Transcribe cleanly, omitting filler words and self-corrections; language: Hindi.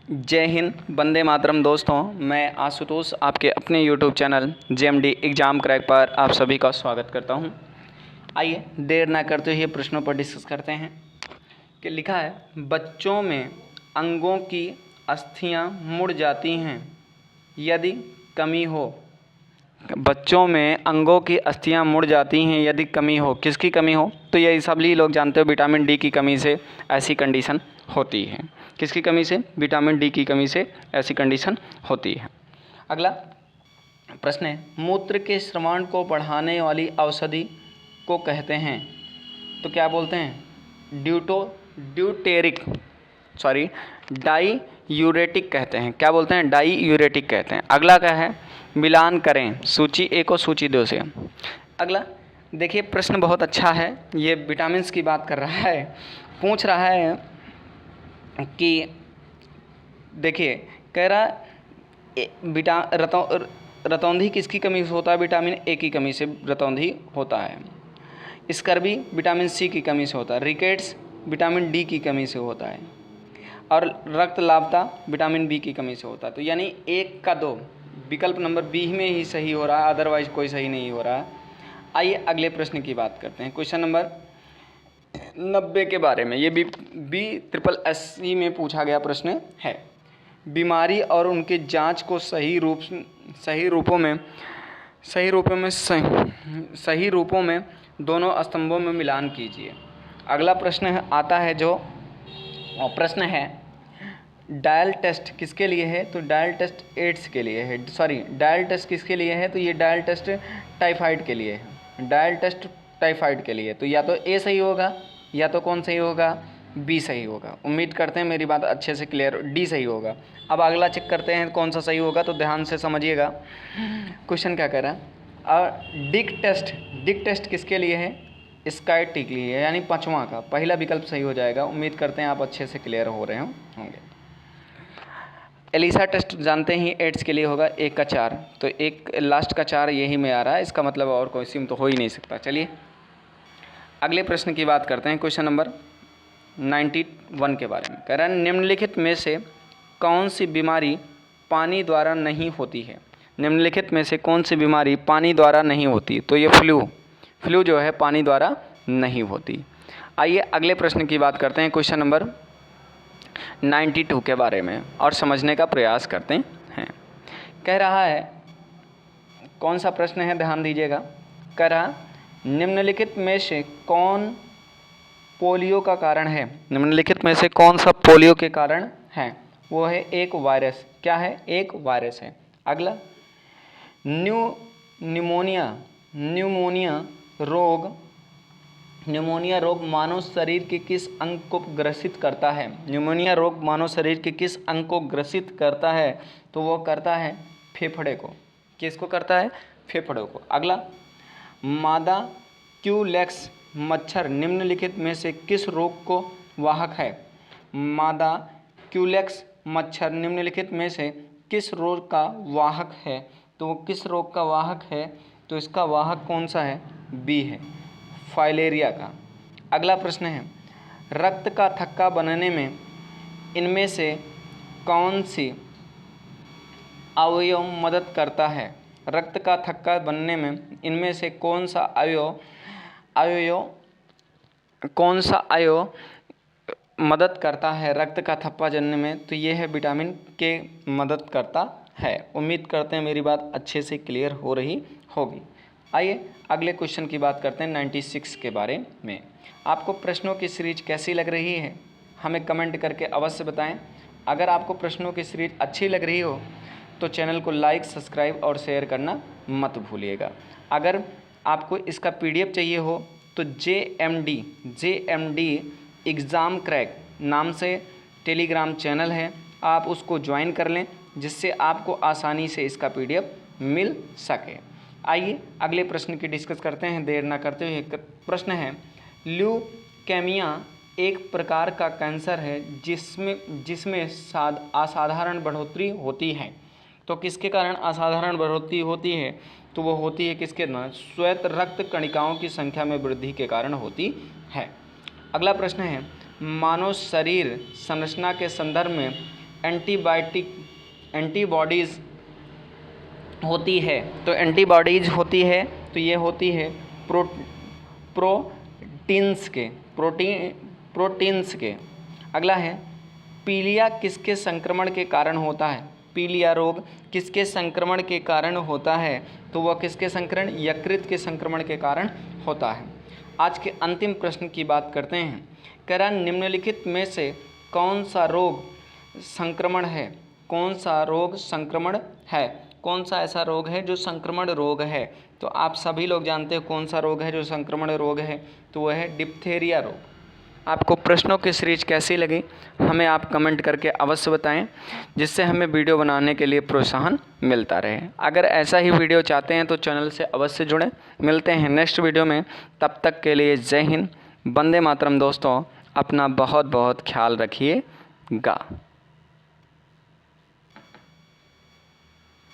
जय हिंद, वंदे मातरम। दोस्तों, मैं आशुतोष आपके अपने YouTube channel JMD exam crack पर आप सभी का स्वागत करता हूं। आइए देर ना करते हुए प्रश्नों पर डिस्कस करते हैं। कि लिखा है, बच्चों में अंगों की अस्थियां मुड़ जाती हैं यदि कमी हो। बच्चों में अंगों की अस्थियां मुड़ जाती हैं यदि कमी हो। किसकी कमी हो? तो ये सभी लोग जानते हो, विटामिन डी की कमी से ऐसी कंडीशन होती है। किसकी कमी से? विटामिन डी की कमी से ऐसी कंडीशन होती है। अगला प्रश्न है, मूत्र के स्रवण को बढ़ाने वाली औषधि को कहते हैं तो क्या बोलते हैं? डाईयूरेटिक कहते हैं। क्या बोलते हैं? डाईयूरेटिक कहते हैं। अगला क्या है? मिलान करें सूची 1 और सूची 2 से। अगला देखिए, प्रश्न बहुत अच्छा है। ये विटामिन्स की बात कर रहा है। पूछ रहा है कि देखिए, कह रहा रतौंधी किसकी कमी से होता है? विटामिन ए की कमी से रतौंधी होता है। स्कर्वी विटामिन सी की कमी से होता है। रिकेट्स विटामिन डी की कमी से होता है। और रक्तलाभता विटामिन बी की कमी से होता है। तो यानी 1 का 2 विकल्प नंबर बी में ही सही हो रहा है, अदरवाइज कोई सही नहीं हो रहा है। आइए अगले प्रश्न की बात करते हैं। क्वेश्चन नंबर 90 के बारे में। ये BSSC में पूछा गया प्रश्न है। बीमारी और उनके जांच को सही रूपों में दोनों स्तंभों में मिलान कीजिए। अगला प्रश्न आता है जो प्रश्न है, डायल टेस्ट किसके लिए है? तो डायल टेस्ट एड्स के लिए है। डायल टेस्ट किसके लिए है? तो ये डायल टेस्ट टाइफाइड के लिए है। डायल टेस्ट टाइफाइड के लिए। तो या तो ए सही होगा या तो कौन सही होगा? बी सही होगा। उम्मीद करते हैं मेरी बात अच्छे से क्लियर। डी सही होगा। अब अगला चेक करते हैं कौन सा सही होगा, तो ध्यान से समझिएगा। क्वेश्चन क्या कह रहा है? और डिक टेस्ट किसके लिए है? स्काइट के लिए है, यानी 5वां का पहला विकल्प सही हो जाएगा। उम्मीद करते हैं आप अच्छे से क्लियर हो रहे होंगे। एलिसा टेस्ट जानते ही एड्स के लिए होगा। 1 का 4, तो एक लास्ट का 4 यही में आ रहा है। इसका मतलब और कोई सिम तो हो ही नहीं सकता। चलिए अगले प्रश्न की बात करते हैं। क्वेश्चन नंबर 91 के बारे में कह रहा है, निम्नलिखित में से कौन सी बीमारी पानी द्वारा नहीं होती है? निम्नलिखित में से कौन सी बीमारी पानी द्वारा नहीं होती? तो ये फ्लू जो है पानी द्वारा नहीं होती। आइए अगले प्रश्न की बात करते हैं। क्वेश्चन नंबर 92 के बारे में और समझने का प्रयास करते हैं। कह रहा है, कौन सा प्रश्न है ध्यान दीजिएगा। कह रहा, निम्नलिखित में से कौन पोलियो का कारण है? निम्नलिखित में से कौन सा पोलियो के कारण है? वो है एक वायरस। क्या है? एक वायरस है। अगला, न्यूमोनिया रोग मानव शरीर के किस अंग को ग्रसित करता है? न्यूमोनिया रोग मानव शरीर के किस अंग को ग्रसित करता है? तो वो करता है फेफड़े को। किसको करता है? फेफड़े को। अगला, मादा क्यूलेक्स मच्छर निम्नलिखित में से किस रोग को वाहक है? मादा क्यूलेक्स मच्छर निम्नलिखित में से किस रोग का वाहक है? तो वो किस रोग का वाहक है? तो इसका वाहक कौन सा है? बी है, फाइलेरिया का। अगला प्रश्न है, रक्त का थक्का बनने में इनमें से कौन सी अवयव मदद करता है? रक्त का थक्का बनने में इनमें से कौन सा अवयव मदद करता है रक्त का थप्पा जनने में? तो ये है विटामिन के मदद करता है। उम्मीद करते हैं मेरी बात अच्छे से क्लियर हो रही होगी। आइए अगले क्वेश्चन की बात करते हैं 96 के बारे में। आपको प्रश्नों की सीरीज कैसी लग रही है हमें कमेंट करके अवश्य बताएं। अगर आपको प्रश्नों की सीरीज अच्छी लग रही हो तो चैनल को लाइक, सब्सक्राइब और शेयर करना मत भूलिएगा। अगर आपको इसका PDF चाहिए हो तो JMD एग्ज़ाम क्रैक नाम से टेलीग्राम चैनल है, आप उसको ज्वाइन कर लें, जिससे आपको आसानी से इसका PDF मिल सके। आइए अगले प्रश्न की डिस्कस करते हैं देर ना करते हुए। प्रश्न है, ल्यूकेमिया एक प्रकार का कैंसर है जिसमें असाधारण बढ़ोतरी होती है। तो किसके कारण असाधारण बढ़ोतरी होती है? तो वो होती है किसके कारण? श्वेत रक्त कणिकाओं की संख्या में वृद्धि के कारण होती है। अगला प्रश्न है, मानव शरीर संरचना के संदर्भ में एंटीबॉडीज़ होती है। तो एंटीबॉडीज़ होती है तो ये होती है प्रोटीन्स के। अगला है पीलिया किसके संक्रमण के कारण होता है? पीलिया रोग किसके संक्रमण के कारण होता है? तो वह किसके संक्रमण? यकृत के संक्रमण के कारण होता है। आज के अंतिम प्रश्न की बात करते हैं। कह रहा निम्नलिखित में से कौन सा रोग संक्रमण है? कौन सा रोग संक्रमण है? कौन सा ऐसा रोग है जो संक्रमण रोग है? तो आप सभी लोग जानते हैं कौन सा रोग है जो संक्रमण रोग है, तो वह है डिप्थेरिया रोग। आपको प्रश्नों की सीरीज कैसी लगी हमें आप कमेंट करके अवश्य बताएं, जिससे हमें वीडियो बनाने के लिए प्रोत्साहन मिलता रहे। अगर ऐसा ही वीडियो चाहते हैं तो चैनल से अवश्य जुड़ें। मिलते हैं नेक्स्ट वीडियो में, तब तक के लिए जय हिंद, वंदे मातरम। दोस्तों अपना बहुत बहुत ख्याल रखिएगा।